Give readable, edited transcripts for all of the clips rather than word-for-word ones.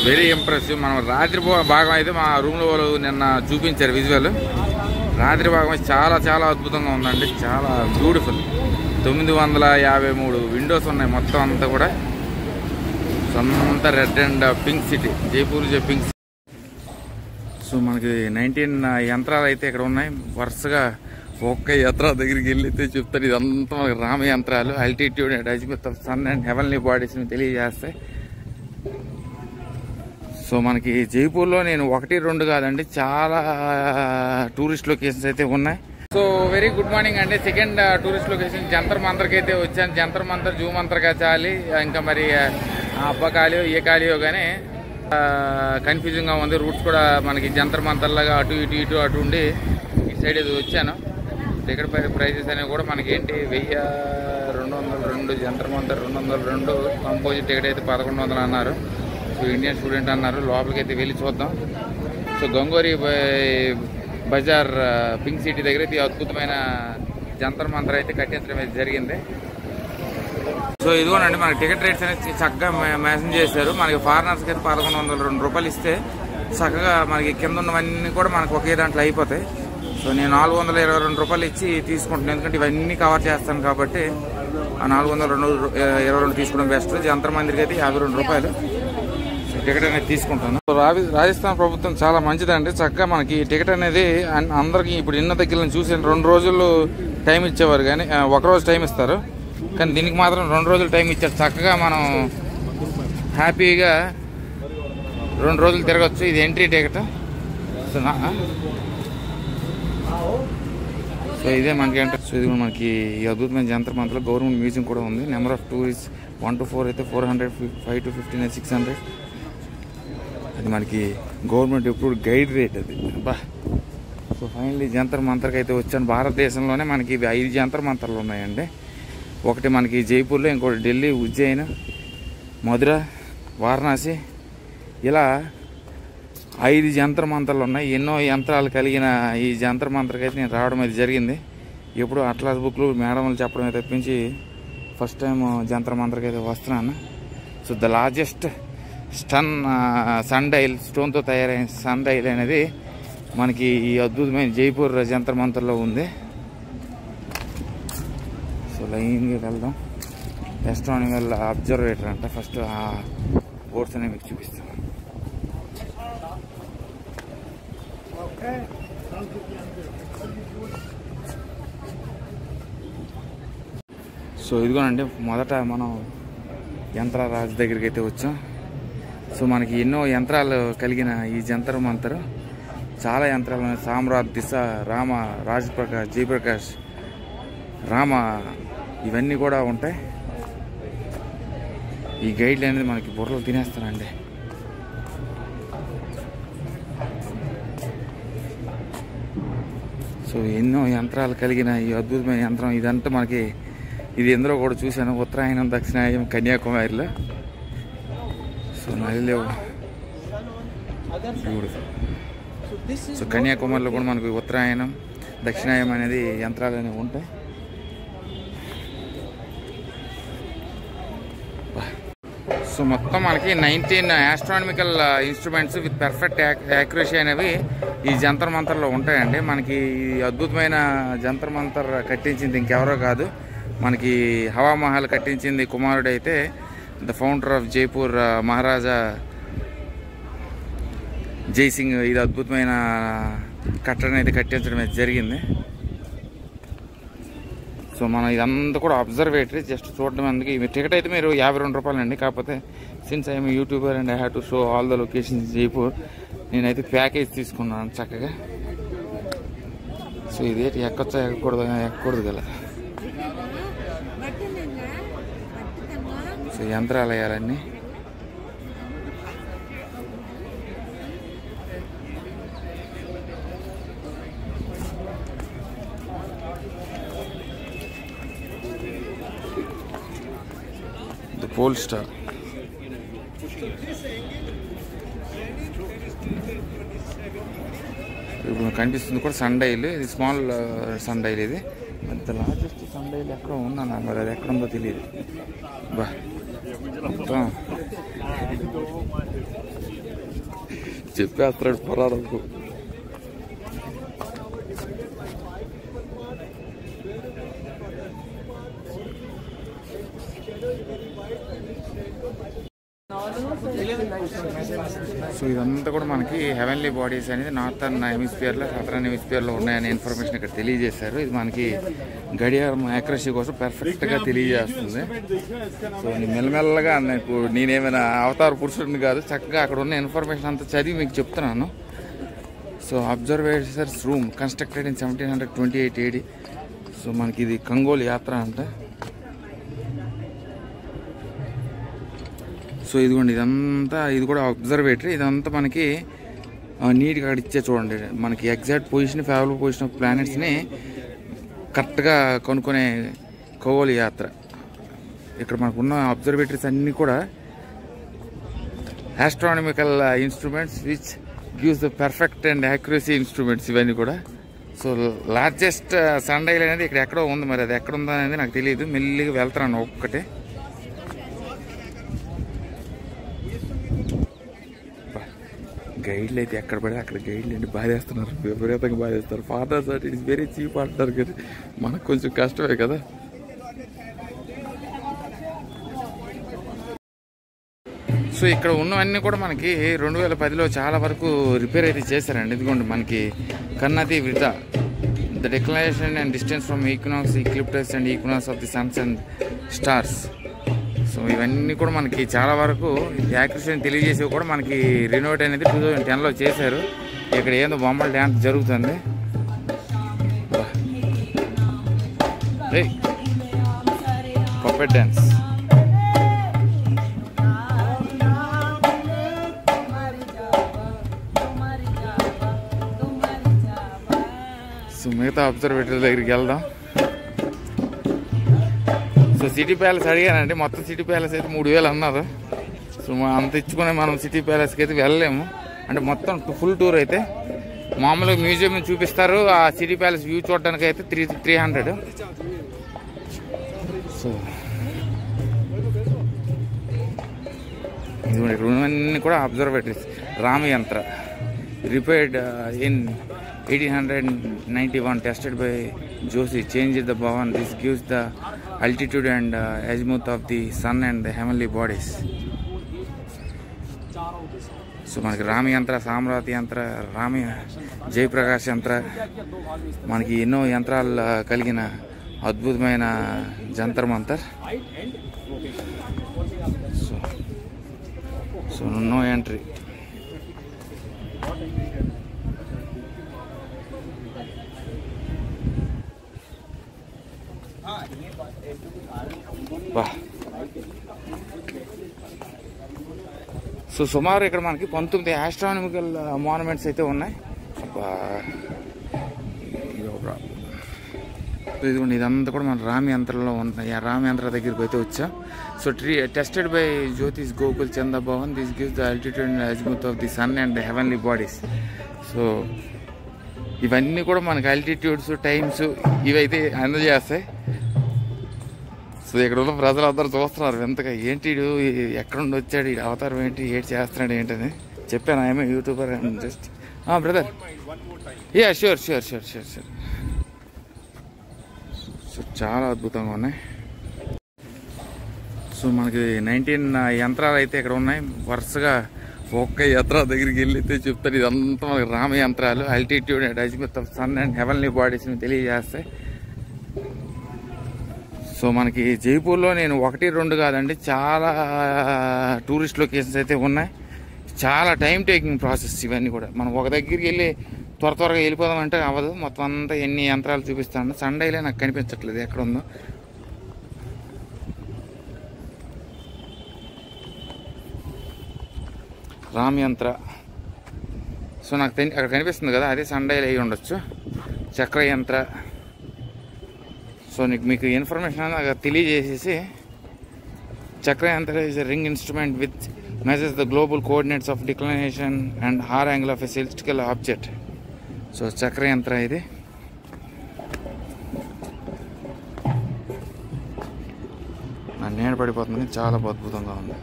Very impressive. మనం రాత్రి భాగం అయితే మా రూమ్లో వాళ్ళు నిన్న చూపించారు విజువల్. రాత్రి భాగం చాలా చాలా అద్భుతంగా ఉందండి, చాలా బ్యూటిఫుల్. 953 విండోస్ ఉన్నాయి మొత్తం అంతా కూడా. అంతా red and pink city, Jaipur pink city. So మనకి 19 యంత్రాలు అయితే ఇక్కడ ఉన్నాయి వరుసగా. ఒక్క యంత్రాల దగ్గరికి వెళ్ళితే చెప్తారు ఇదంతా మనకి రామ యంత్రాలు. Altitude and azimuth of sun and heavenly బాడీస్ని తెలియజేస్తాయి. సో మనకి జైపూర్లో నేను 1, 2 కాదండి, చాలా టూరిస్ట్ లొకేషన్స్ అయితే ఉన్నాయి. సో వెరీ గుడ్ మార్నింగ్ అండి. సెకండ్ టూరిస్ట్ లొకేషన్ జంతర్ మంతర్కి అయితే వచ్చాను. జంతర్ మంతర్, జూ మంతర్ కాచాలి, ఇంకా మరి అబ్బా ఖాళీయో ఏ ఖాళీయో కానీ కన్ఫ్యూజింగ్గా ఉంది. రూట్స్ కూడా మనకి జంతర్ మంతర్లాగా అటు ఇటు ఉండి ఈ సైడ్ ఇది వచ్చాను. టికెట్ ప్రైజెస్ అనేవి కూడా మనకి ఏంటి 1202, జంతర్ మంతర్ 202, కంపోజిట్ టికెట్ అయితే 1100 అన్నారు. సో ఇండియన్ స్టూడెంట్ అన్నారు. లోపలికి అయితే వెళ్ళి చూద్దాం. సో గంగోరి బజార్ పింక్ సిటీ దగ్గర అయితే అద్భుతమైన జంతర్ మంతర్ అయితే కట్టించడం అయితే జరిగింది. సో ఇదిగోనండి మనకి టికెట్ రేట్స్ అనేది చక్కగా మెన్షన్ చేశారు. మనకి ఫారినర్స్కి అయితే 1102 రూపాయలు ఇస్తే చక్కగా మనకి కింద ఉన్నవన్నీ కూడా మనకు ఒకే దాంట్లో అయిపోతాయి. సో నేను 422 రూపాయలు ఇచ్చి తీసుకుంటున్నాను, ఎందుకంటే ఇవన్నీ కవర్ చేస్తాను కాబట్టి. ఆ 422 తీసుకోవడం బెస్ట్. జంతర్ మందిర్కి అయితే 52 రూపాయలు టికెట్ అనేది తీసుకుంటాను. రాజస్థాన్ ప్రభుత్వం చాలా మంచిదండి. చక్కగా మనకి టికెట్ అనేది అందరికి ఇప్పుడు ఇన్న దగ్గర నుంచి చూసి 2 రోజులు టైం ఇచ్చేవారు, కానీ 1 రోజు టైం ఇస్తారు. కానీ దీనికి మాత్రం 2 రోజులు టైం ఇచ్చారు. చక్కగా మనం హ్యాపీగా 2 రోజులు తిరగచ్చు. ఇది ఎంట్రీ టికెట్. సో ఇదే మనకి ఎంట్రీ. సో ఇది మనకి ఈ అద్భుతమైన జంతర్ మంతర్లో గవర్నమెంట్ మ్యూజియం కూడా ఉంది. నెంబర్ ఆఫ్ టూరిస్ట్ 1 to 4 అయితే 400, 5 to 15 600. అది మనకి గవర్నమెంట్ ఎప్పుడు గైడ్ రేట్ అది. బా. సో ఫైనల్లీ జంతర్ మంతర్కి అయితే వచ్చాను. భారతదేశంలోనే మనకి 5 జంతర్ మంతర్లు ఉన్నాయండి. ఒకటి మనకి జైపూర్లో, ఇంకోటి ఢిల్లీ, ఉజ్జయిన్, మధుర, వారణాసి, ఇలా 5 జంతర్ మంతర్లు ఉన్నాయి. ఎన్నో యంత్రాలు కలిగిన ఈ జంతర్ మంతర్కి అయితే నేను రావడం అయితే జరిగింది. ఎప్పుడు అట్లాస్ బుక్లు మేడంలు చెప్పడమే తప్పించి ఫస్ట్ టైం జంతర్ మంతర్కి అయితే వస్తున్నాను. So the largest sundial, స్టోన్తో తయారైన సన్ డైల్ అనేది మనకి ఈ అద్భుతమైన జైపూర్ జంతర్ మంతర్లో ఉంది. సో లైన్గా వెళ్దాం. ఆస్ట్రానమికల్ అబ్జర్వేటర్ అంట. ఫస్ట్ ఆ బోర్డ్స్ అనేవి మీకు చూపిస్తాను. సో ఇదిగోనండి, మొదట మనం యంత్రాల రాజు దగ్గరికి అయితే వచ్చాం. సో మనకి ఎన్నో యంత్రాలు కలిగిన ఈ జంతర్ మంతర్, చాలా యంత్రాలు ఉన్నాయి. సామ్రాట్, దిశ, రామ, రాజప్రకాష్, జయప్రకాష్, రామ, ఇవన్నీ కూడా ఉంటాయి. ఈ గైడ్లు అనేది మనకి బుర్రలు తినేస్తానండి. సో ఎన్నో యంత్రాలు కలిగిన ఈ అద్భుతమైన యంత్రం ఇదంతా మనకి ఇది ఎందులో కూడా చూశాను. ఉత్తరాయణం, దక్షిణాయనం, కన్యాకుమారిలో. సో నదిలో సో కన్యాకుమారిలో కూడా మనకు ఉత్తరాయణం, దక్షిణాయనం అనేది యంత్రాలు అనేవి ఉంటాయి. సో మొత్తం మనకి 19 astronomical instruments with perfect accuracy అనేవి ఈ జంతర్ మంతర్లో ఉంటాయండి. మనకి ఈ అద్భుతమైన జంతర్ మంతర్ కట్టించింది ఇంకెవరో కాదు, మనకి హవామహల్ కట్టించింది కుమారుడు అయితే ద ఫౌండర్ ఆఫ్ జైపూర్ మహారాజా జైసింగ్. ఇది అద్భుతమైన కట్టడం అయితే కట్టించడం అయితే జరిగింది. సో మనం ఇదంతా కూడా అబ్జర్వేటరీ జస్ట్ చూడడం. అందుకే ఈ టికెట్ అయితే మీరు 52 రూపాయలు అండి. కాకపోతే since I'm YouTuber and I have to show all the locations Jaipur, నేనైతే ప్యాకేజ్ తీసుకున్నాను చక్కగా. సో ఇదేంటి ఎక్కొచ్చా ఎక్కకూడదు కదా. సో యంత్రాలయాలన్నీ ద పోల్ స్టార్. ఇప్పుడు కనిపిస్తుంది కూడా సన్ డైల్. ఇది స్మాల్ సన్ డైల్. ఇది అంత లార్జెస్ట్ సన్ డైల్ ఎక్కడ ఉందన్నా, మరి అది ఎక్కడ ఉందో తెలియదు. బా మొత్తం చెప్పేస్తాడు పురాణంకు. సో ఇదంతా కూడా మనకి హెవెన్లీ బాడీస్ అనేది నార్థన్ హెమిస్ఫియర్లో సదరన్ హెమిస్ఫియర్లో ఉన్నాయనే ఇన్ఫర్మేషన్ ఇక్కడ తెలియజేశారు. ఇది మనకి గడియారం యాక్యురసీ కోసం పర్ఫెక్ట్గా తెలియజేస్తుంది. సో మెల్లమెల్లగా నాకు నేనేమైనా అవతార పురుషుడిని కాదు, చక్కగా అక్కడ ఉన్న ఇన్ఫర్మేషన్ అంతా చదివి మీకు చెప్తున్నాను. So observations room constructed in 1728 AD. So మనకి ఇది కంగోల్ యాత్ర అంట. సో ఇదిగోండి ఇదంతా, ఇది కూడా అబ్జర్వేటరీ. ఇదంతా మనకి నీట్గా అక్కడ ఇచ్చే చూడండి, మనకి exact position, favourable position of ప్లానెట్స్ని కరెక్ట్గా కనుక్కునే ఖగోళ యాత్ర. ఇక్కడ మనకున్న అబ్జర్వేటరీస్ అన్నీ కూడా astronomical instruments which gives the perfect and accuracy instruments ఇవన్నీ కూడా. సో లార్జెస్ట్ సన్ డైల్ అనేది ఇక్కడ ఎక్కడో ఉంది, మరి అది ఎక్కడ ఉందో అనేది నాకు తెలియదు. మెల్లిగా వెళ్తున్నాను ఒక్కటే. గైడ్లు అయితే ఎక్కడ పడితే అక్కడ గైడ్లు ఏంటి బాధేస్తున్నారు, విపరీతంగా బాధేస్తారు. ఫాదర్స్ అంటే ఇట్స్ వెరీ చీప్ అంటారు కదా, మనకు కొంచెం కష్టమే కదా. సో ఇక్కడ ఉన్నవన్నీ కూడా మనకి 2010లో చాలా వరకు రిపేర్ అయితే చేశారండి. ఇదిగోండి మనకి కన్నది విటా, the declaration and distance from equinox, ecliptics and equinox of the suns and stars. So ఇవన్నీ కూడా మనకి చాలా వరకు యాక్యురసీని తెలియజేసేవి కూడా మనకి రినోవేట్ అనేది 2010లో చేశారు. ఇక్కడ ఏందో బొమ్మల డ్యాన్స్ జరుగుతుంది. Puppet dance. సో మిగతా అబ్జర్వేటరీ దగ్గరికి వెళ్దాం. సో సిటీ ప్యాలెస్ అడిగానండి, మొత్తం సిటీ ప్యాలెస్ అయితే 3000 అన్నారు. సో అంత ఇచ్చుకుని మనం సిటీ ప్యాలెస్కి అయితే వెళ్ళలేము. అంటే మొత్తం ఫుల్ టూర్ అయితే మామూలుగా మ్యూజియం చూపిస్తారు, ఆ సిటీ ప్యాలెస్ వ్యూ చూడడానికి అయితే 300. సో ఇదిగోండి ఇవన్నీ కూడా observatories. Rama Yantra repaired in 1891, tested by Joshi, changed the Bhavan. This gives the altitude and azimuth of the sun and the heavenly bodies. So మనకి రామి యంత్ర, సామ్రాట్ యంత్ర, రామి జయప్రకాష్ యంత్ర, మనకి ఎన్నో యంత్రాలు కలిగిన అద్భుతమైన Jantar Mantar. So no entry. So సుమారు ఇక్కడ మనకి 19 ఆస్ట్రానమికల్ మాన్యుమెంట్స్ అయితే ఉన్నాయి. ఇదిగోండి ఇదంతా కూడా మన రామి యంత్రంలో ఉన్నాయి. ఆ రామి యంత్ర దగ్గరికి అయితే వచ్చాం. So tested by Jyotish Gokul Chand Bhavan. This gives the altitude and azimuth of the sun and heavenly bodies. So ఇవన్నీ కూడా మనకి ఆల్టిట్యూడ్స్, టైమ్స్ ఇవైతే అందజేస్తాయి. సో ఇక్కడ ఉన్న ప్రజలందరూ చూస్తున్నారు ఎంతగా, ఏంటి ఎక్కడుండి వచ్చాడు, ఈ అవతారం ఏంటి, ఏటి చేస్తున్నాడు ఏంటని. చెప్పాను I'm YouTuber and just brother yeah sure. So చాలా అద్భుతంగా ఉన్నాయి. సో మనకి 19 యంత్రాలు అయితే ఇక్కడ ఉన్నాయి. వరుసగా ఒక్క యంత్రం దగ్గరికి వెళ్ళితే చెప్తారు. ఇదంతా మనకి రామ యంత్రాలు. Altitude and azimuth of sun and heavenly బాడీస్ని తెలియజేస్తాయి. సో మనకి జైపూర్లో నేను 1-2 కాదండి, చాలా టూరిస్ట్ లొకేషన్స్ అయితే ఉన్నాయి. చాలా టైం టేకింగ్ ప్రాసెస్ ఇవన్నీ కూడా. మనం ఒక దగ్గరికి వెళ్ళి త్వరగా వెళ్ళిపోదామంటే అవ్వదు. మొత్తం అంతా ఎన్ని యంత్రాలు చూపిస్తాను. సండేలే నాకు కనిపించట్లేదు ఎక్కడ ఉందో. రామ్ యంత్ర. సో నాకు అక్కడ కనిపిస్తుంది కదా, అదే సండేలు అయ్యి ఉండొచ్చు. చక్ర యంత్ర. సో మీకు ఇన్ఫర్మేషన్ నాకు తెలియజేసేసి, చక్ర యంత్ర is a ring instrument with measures the global coordinates of declination and hour angle of a celestial object. So చక్ర యంత్ర ఇది. నా నేను పడిపోతుంది, చాలా అద్భుతంగా ఉంది.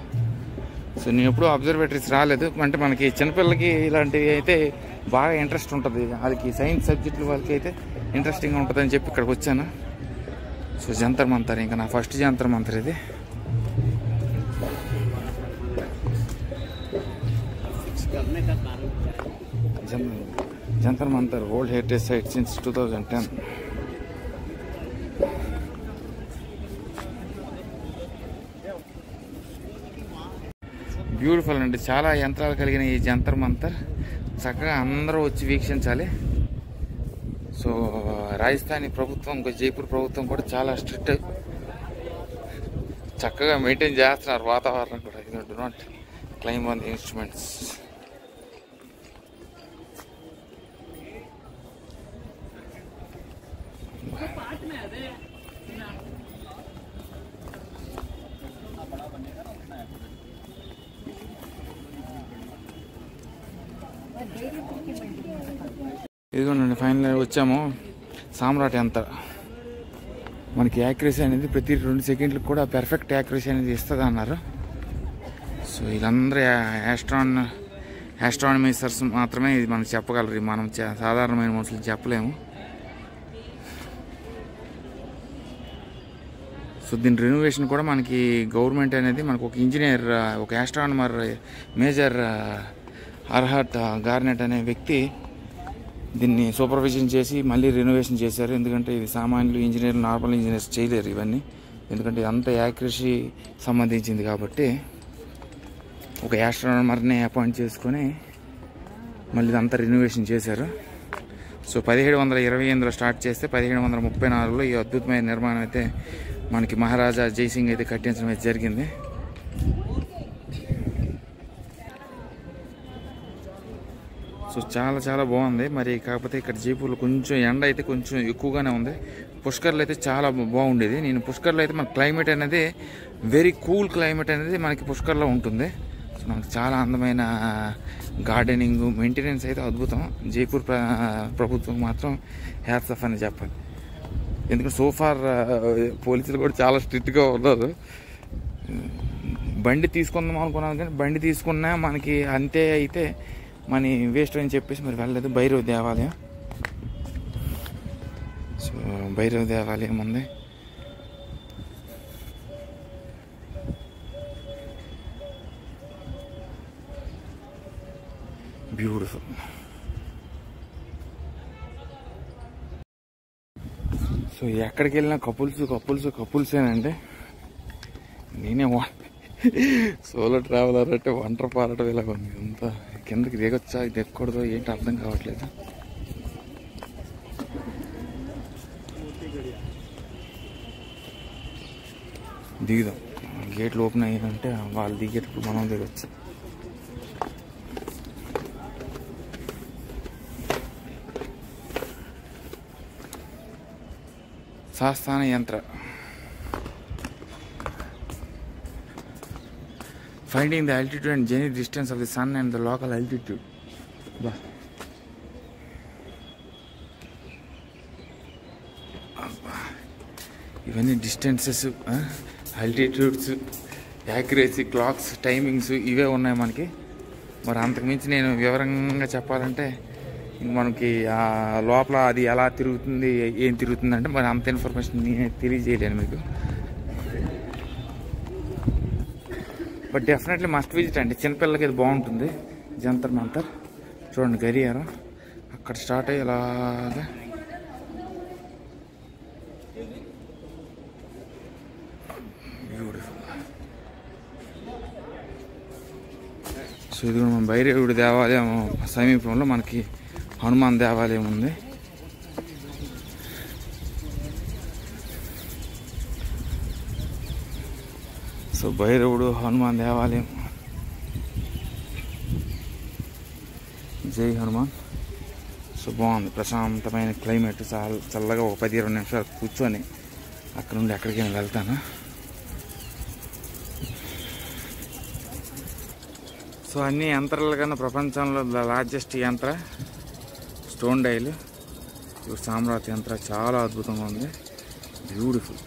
సో నేను ఎప్పుడూ అబ్జర్వేటరీస్ రాలేదు, అంటే మనకి చిన్నపిల్లలకి ఇలాంటివి అయితే బాగా ఇంట్రెస్ట్ ఉంటుంది, వాళ్ళకి సైన్స్ సబ్జెక్టులు వాళ్ళకి అయితే ఇంట్రెస్టింగ్గా ఉంటుందని చెప్పి ఇక్కడికి వచ్చాను. సో జంతర్ మంతర్ ఇంకా నా ఫస్ట్ జంతర్ మంతర్ ఇది. Jantar Mantar world heritage site since 2010. Beautiful అండి, చాలా యంత్రాలు కలిగిన ఈ జంతర్ మంతర్ చక్కగా అందరూ వచ్చి వీక్షించాలి. సో రాజస్థానీ ప్రభుత్వం, జైపూర్ ప్రభుత్వం కూడా చాలా స్ట్రిక్ట్, చక్కగా మెయింటైన్ చేస్తున్నారు వాతావరణం కూడా. Do not climb on the instruments. ఇదిగోండి ఫైనల్ వచ్చాము. సామ్రాట్ యంత్ర మనకి యాక్యురసీ అనేది ప్రతి 2 సెకండ్లకు కూడా పెర్ఫెక్ట్ యాక్యురసీ అనేది ఇస్తుంది అన్నారు. సో వీళ్ళందరూ ఆస్ట్రానమీసర్స్ మాత్రమే ఇది మనకు చెప్పగలరు, మనం సాధారణమైన మనుషులు చెప్పలేము. సో దీని రెనోవేషన్ కూడా మనకి గవర్నమెంట్ అనేది మనకు ఒక ఇంజనీర్, ఒక ఆస్ట్రానమర్ మేజర్ అర్హట్ గార్నెట్ అనే వ్యక్తి దీన్ని సూపర్విజన్ చేసి మళ్ళీ రెనోవేషన్ చేశారు. ఎందుకంటే ఇది సామాన్యులు ఇంజనీర్లు, నార్మల్ ఇంజనీర్స్ చేయలేరు ఇవన్నీ, ఎందుకంటే అంత యాక్యురసీ సంబంధించింది కాబట్టి ఒక ఆస్ట్రానమర్ని అపాయింట్ చేసుకొని మళ్ళీ ఇదంతా రెనోవేషన్ చేశారు. సో 1728లో స్టార్ట్ చేస్తే 1734లో ఈ అద్భుతమైన నిర్మాణం అయితే మనకి మహారాజా జైసింగ్ అయితే కట్టించడం అయితే జరిగింది. సో చాలా చాలా బాగుంది. మరి కాకపోతే ఇక్కడ జైపూర్లో కొంచెం ఎండ అయితే కొంచెం ఎక్కువగానే ఉంది. పుష్కర్లో అయితే చాలా బాగుండేది. నేను పుష్కర్లో అయితే మన క్లైమేట్ అనేది వెరీ కూల్ క్లైమేట్ అనేది మనకి పుష్కర్లో ఉంటుంది. సో మనకి చాలా అందమైన గార్డెనింగ్, మెయింటెనెన్స్ అయితే అద్భుతం. జైపూర్ ప్రభుత్వం మాత్రం హ్యాట్స్ ఆఫ్ అని చెప్పాలి. ఎందుకంటే సోఫార్ పోలీసులు కూడా చాలా స్ట్రిక్ట్గా ఉన్నారు. బండి తీసుకుందాం అనుకున్నాను కానీ బండి తీసుకున్నా మనకి అంతే అయితే మనీ వేస్ట్ అని చెప్పేసి మరి వెళ్ళలేదు. భైరవ దేవాలయం, సో భైరవ దేవాలయం ఉంది. బ్యూటిఫుల్. సో ఎక్కడికి వెళ్ళినా కపుల్సేనండి. నేనే సోలో ట్రావెలర్ అంటే ఒంటరి పారటం ఇలాగ ఉంది. అంతా కిందకి దిగొచ్చా, దిగకూడదు ఏంటి అర్థం కావట్లేదు. దిగుదాం, గేట్లు ఓపెన్ అయ్యిందంటే వాళ్ళు దిగేటప్పుడు మనం దిగొచ్చు. సాస్థాన యంత్ర finding the altitude and zenith distance of the sun and the local altitude. ఇవన్నీ distances, altitudes, accuracy, clocks, timings ఇవే ఉన్నాయి మనకి. మరి అంతకుమించి నేను వివరంగా చెప్పాలంటే మనకి లోపల అది ఎలా తిరుగుతుంది, ఏం తిరుగుతుంది అంటే మరి అంత ఇన్ఫర్మేషన్ నేను తెలియజేయలేను మీకు. బట్ డెఫినెట్లీ మస్ట్ విజిట్ అండి, చిన్నపిల్లలకి ఇది బాగుంటుంది. జంతర్ మంతర్ చూడండి, గడియారం అక్కడ స్టార్ట్ అయ్యి ఇలాగా బ్యూటిఫుల్. సో ఇది మన భైరవుడి దేవాలయం సమీపంలో మనకి హనుమాన్ దేవాలయం ఉంది. సో భైరవుడు, హనుమాన్ దేవాలయం. జై హనుమాన్. సో బాగుంది, ప్రశాంతమైన క్లైమేట్, చాలా చల్లగా. ఒక 10-20 నిమిషాలు కూర్చొని అక్కడ నుండి ఎక్కడికైనా వెళ్తాను. సో అన్ని యంత్రాల కన్నా ప్రపంచంలో లార్జెస్ట్ యంత్ర స్టోన్ డైల్ ఇప్పుడు సామ్రాట్ యంత్ర. చాలా అద్భుతంగా ఉంది, బ్యూటిఫుల్.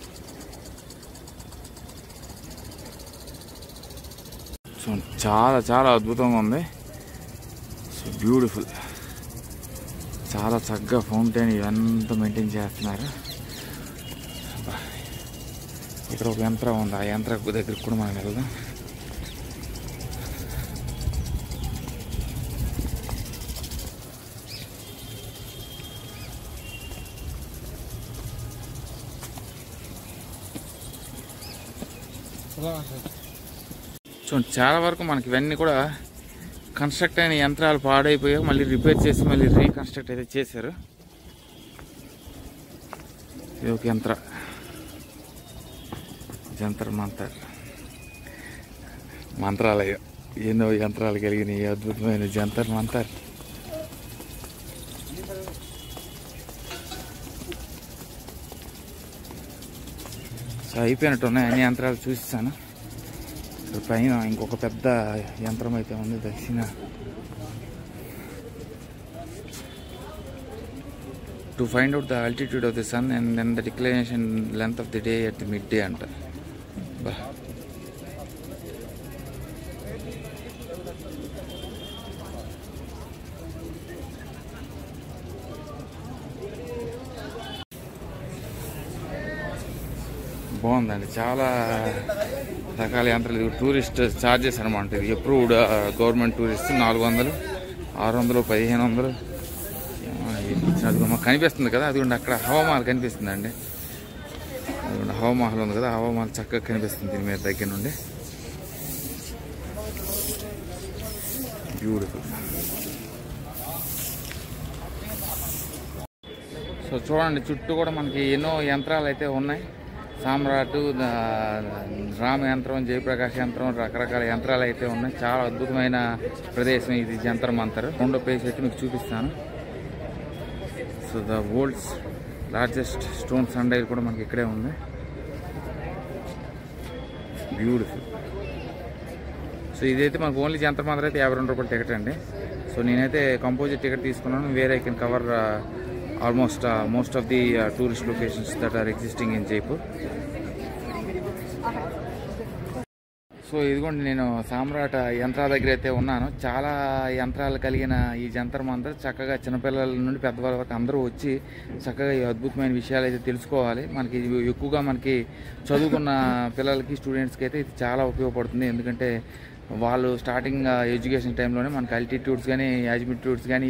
సో సో చాలా చాలా అద్భుతంగా ఉంది. సో బ్యూటిఫుల్, చాలా చక్కగా ఫౌంటైన్ ఇవంతా మెయింటైన్ చేస్తున్నారు. ఇక్కడ ఒక యంత్రం ఉంది, ఆ యంత్రం దగ్గరికి కూడా మనం వెళ్దాం. చూడండి, చాలా వరకు మనకి ఇవన్నీ కూడా కన్స్ట్రక్ట్ అయిన యంత్రాలు పాడైపోయాయి, మళ్ళీ రిపేర్ చేసి మళ్ళీ రీకన్స్ట్రక్ట్ అయితే చేశారు. ఇది ఒక జంతర్ మంతర్ మంత్రాలయం, ఎన్నో యంత్రాలు కలిగిన ఈ అద్భుతమైన జంతర్ మంతర్. సో అయిపోయినట్టు ఉన్నాయి అన్ని యంత్రాలు చూపిస్తాను. ఇక్కడ పైన ఇంకొక పెద్ద యంత్రం అయితే ఉంది, దక్షిణ to find out the altitude of the sun and then the declaration length of the day at the mid day అంట. బా బాగుందండి, చాలా రకాల యంత్రాలు. ఇది టూరిస్ట్ ఛార్జెస్ అనమాట. ఇది అప్రూవ్డ్ గవర్నమెంట్ టూరిస్ట్ 400, 600, 1500 అది మాకు కనిపిస్తుంది కదా. అది అక్కడ హవామాల్ కనిపిస్తుంది అండి. అది హవామహల్ ఉంది కదా, హవామహల్ చక్కగా కనిపిస్తుంది దీని మీద దగ్గర నుండి. బ్యూటిఫుల్. సో చూడండి, చుట్టూ కూడా మనకి ఎన్నో యంత్రాలు అయితే ఉన్నాయి. సామ్రాట్, రామ యంత్రం, జయప్రకాష్ యంత్రం, రకరకాల యంత్రాలు అయితే ఉన్నాయి. చాలా అద్భుతమైన ప్రదేశం ఇది జంతర్ మంతర్. రెండో ప్లేస్ అయితే మీకు చూపిస్తాను. So the world's largest stone sundial కూడా మనకి ఇక్కడే ఉంది. బ్యూటిఫుల్. సో ఇదైతే మనకు ఓన్లీ జంతర్ మంతర్ అయితే 52 రూపాయల టికెట్ అండి. సో నేనైతే కంపోజిట్ టికెట్ తీసుకున్నాను. వేరే I can cover almost most of the tourist locations that are existing in Jaipur. So ఇదిగోండి, నేను సామ్రాట్ యంత్రాల దగ్గర అయితే ఉన్నాను. చాలా యంత్రాలు కలిగిన ఈ జంతర్ మంతర్ చక్కగా చిన్నపిల్లల నుండి పెద్దవాళ్ళ వరకు అందరూ వచ్చి చక్కగా ఈ అద్భుతమైన విషయాలు అయితే తెలుసుకోవాలి. మనకి ఎక్కువగా మనకి చదువుకున్న పిల్లలకి, స్టూడెంట్స్కి అయితే ఇది చాలా ఉపయోగపడుతుంది. ఎందుకంటే వాళ్ళు స్టార్టింగ్ ఎడ్యుకేషన్ టైంలోనే మనకి అల్టిట్యూడ్స్ కానీ, యాజిమిట్యూడ్స్ కానీ,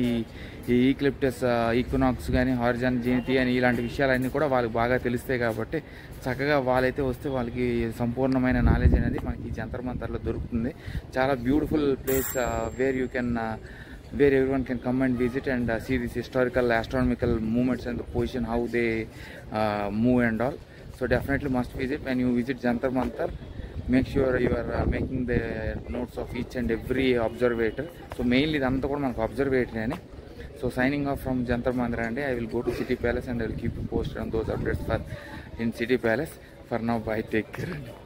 ఈ ఈక్లిప్టస్, ఈక్వినాక్స్ కానీ, హారిజాన్ జెనిటీ అని ఇలాంటి విషయాలన్నీ కూడా వాళ్ళకి బాగా తెలుస్తాయి. కాబట్టి చక్కగా వాళ్ళైతే వస్తే వాళ్ళకి సంపూర్ణమైన నాలెడ్జ్ అనేది మనకి జంతర్ మంతర్లో దొరుకుతుంది. చాలా beautiful place where everyone can come and visit and see this historical astronomical movements and the position, how they move and all. So definitely must visit. When you visit Jantar Mantar, make sure you are making the notes of each and every observator. So mainly idanతా కూడా మనకు observatory అని. So signing off from Jantar Mantar and I will go to City Palace and I will keep you posted on those updates for in City Palace. For now, bye, take care.